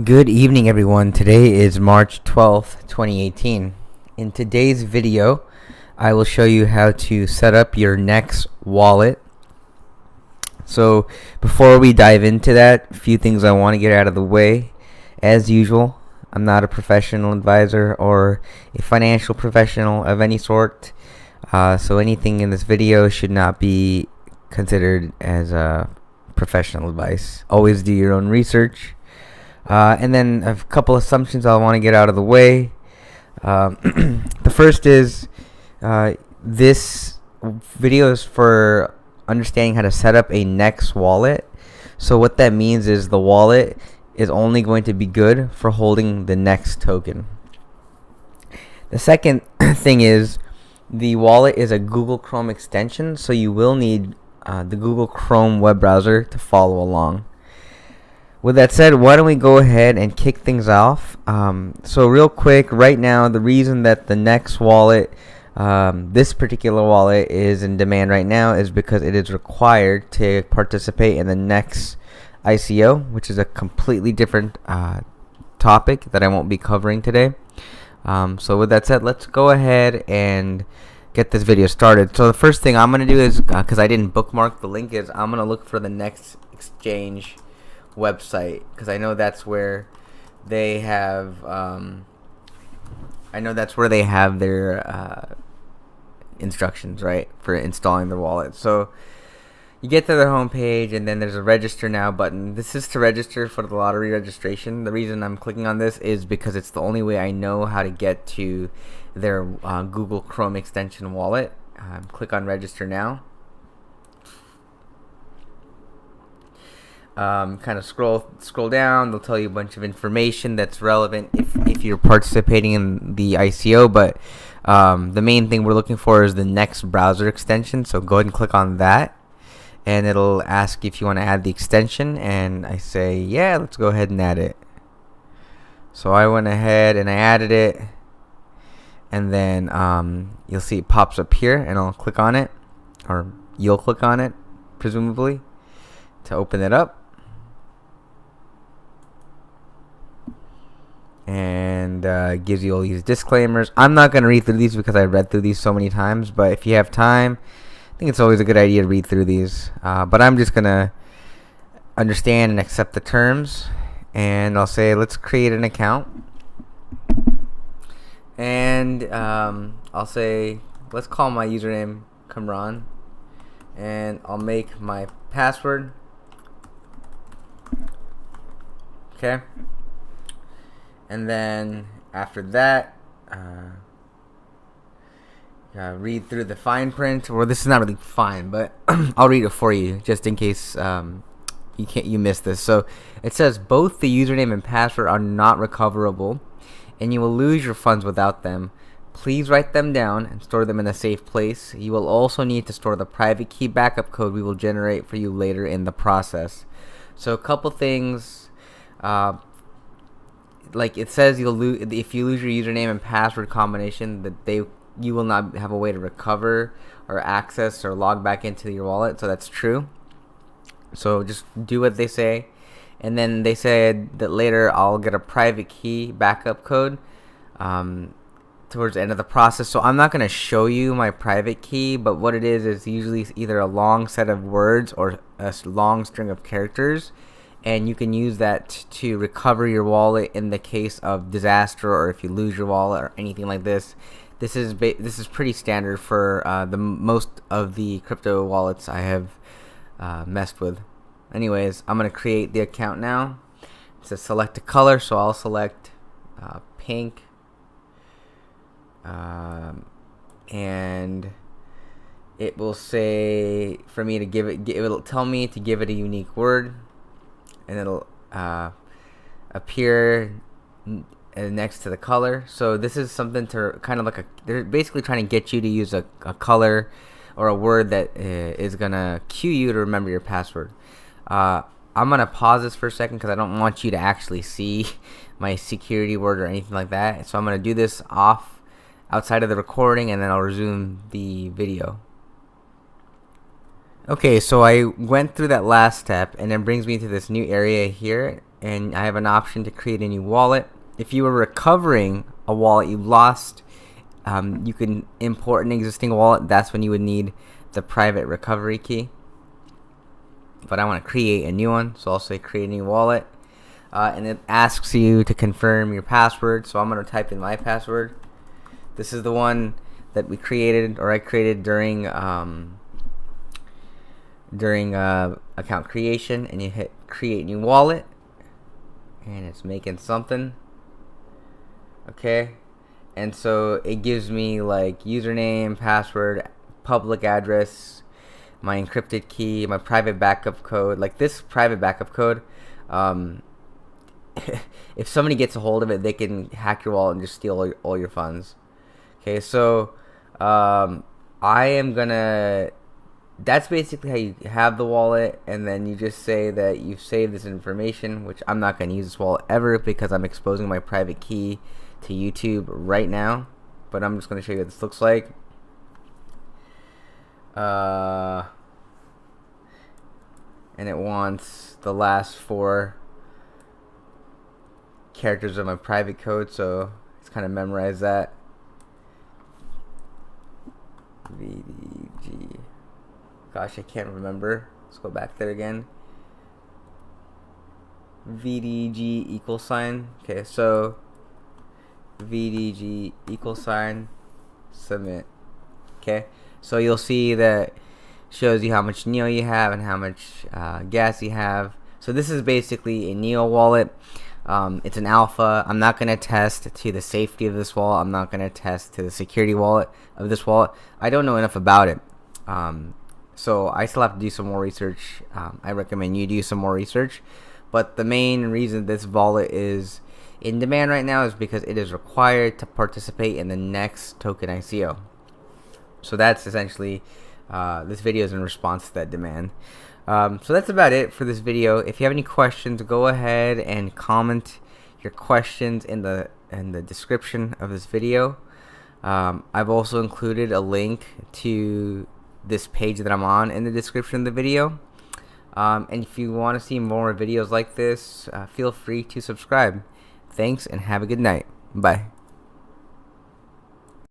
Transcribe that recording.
Good evening, everyone. Today is March 12th, 2018. In today's video, I will show you how to set up your NEX wallet. So before we dive into that, a few things I want to get out of the way. As usual, I'm not a professional advisor or a financial professional of any sort. So anything in this video should not be considered as professional advice. Always do your own research. And then a couple assumptions I want to get out of the way. The first is this video is for understanding how to set up a NEX wallet. So what that means is the wallet is only going to be good for holding the NEX token. The second thing is the wallet is a Google Chrome extension, so you will need the Google Chrome web browser to follow along. With that said, why don't we go ahead and kick things off. So real quick, right now, the reason that the NEX wallet, this particular wallet is in demand right now is because it is required to participate in the NEX ICO, which is a completely different topic that I won't be covering today. So with that said, let's go ahead and get this video started. So the first thing I'm going to do is, because I didn't bookmark the link, is I'm going to look for the NEX exchange website, because I know that's where they have their instructions, right, for installing the wallet. So you get to their homepage, and then there's a register now button. This is to register for the lottery registration. The reason I'm clicking on this is because it's the only way I know how to get to their Google Chrome extension wallet. Click on register now. Kind of scroll down. They'll tell you a bunch of information that's relevant if you're participating in the ICO, but the main thing we're looking for is the NEX browser extension. So go ahead and click on that, and it'll ask if you want to add the extension, and I say yeah, let's go ahead and add it. So I went ahead and I added it, and then you'll see it pops up here, and I'll click on it, or you'll click on it presumably, to open it up. And gives you all these disclaimers. I'm not going to read through these because I read through these so many times, but if you have time, I think it's always a good idea to read through these. But I'm just going to understand and accept the terms, and I'll say let's create an account, and I'll say let's call my username Kamran, and I'll make my password. Okay. And then after that, read through the fine print. Or this is not really fine, but I'll read it for you just in case you missed this. So it says both the username and password are not recoverable, and you will lose your funds without them. Please write them down and store them in a safe place. You will also need to store the private key backup code we will generate for you later in the process. So a couple things. Like it says, you'll lose if you lose your username and password combination, that you will not have a way to recover or access or log back into your wallet. So that's true. So just do what they say. And then they said that later I'll get a private key backup code towards the end of the process. So I'm not going to show you my private key, but what it is usually either a long set of words or a long string of characters. And you can use that to recover your wallet in the case of disaster, or if you lose your wallet or anything like this. This is pretty standard for the most of the crypto wallets I have messed with. Anyways, I'm gonna create the account now. It says select a color, so I'll select pink, and it will say for me to it'll tell me to give it a unique word. And it'll appear next to the color. So this is something to kind of they're basically trying to get you to use a color or a word that is gonna cue you to remember your password. I'm gonna pause this for a second because I don't want you to actually see my security word or anything like that. So I'm gonna do this outside of the recording, and then I'll resume the video. Okay, so I went through that last step, and it brings me to this new area here, and I have an option to create a new wallet. If you were recovering a wallet you lost, you can import an existing wallet. That's when you would need the private recovery key. But I want to create a new one, so I'll say create a new wallet. And it asks you to confirm your password, so I'm going to type in my password. This is the one that we created, or I created during account creation, and you hit create new wallet, and it's making something. Okay, and so it gives me like username, password, public address, my encrypted key, my private backup code. Like this private backup code, if somebody gets a hold of it, they can hack your wallet and just steal all your funds. Okay, so I am gonna, that's basically how you have the wallet, and then you just say that you've saved this information, which I'm not going to use this wallet ever because I'm exposing my private key to YouTube right now, but I'm just going to show you what this looks like. And it wants the last 4 characters of my private code, so it's kind of memorize that. VDG. Gosh, I can't remember. Let's go back there again. VDG equal sign. Okay, so VDG equal sign, submit. Okay, so you'll see that shows you how much NEO you have and how much gas you have. So this is basically a NEO wallet. It's an alpha. I'm not going to test to the safety of this wallet. I'm not going to test to the security wallet of this wallet. I don't know enough about it. So I still have to do some more research. I recommend you do some more research. But the main reason this wallet is in demand right now is because it is required to participate in the NEX token ICO. So that's essentially, this video is in response to that demand. So that's about it for this video. If you have any questions, go ahead and comment your questions in the description of this video. I've also included a link to this page that I'm on in the description of the video. And if you want to see more videos like this, feel free to subscribe. Thanks and have a good night. Bye.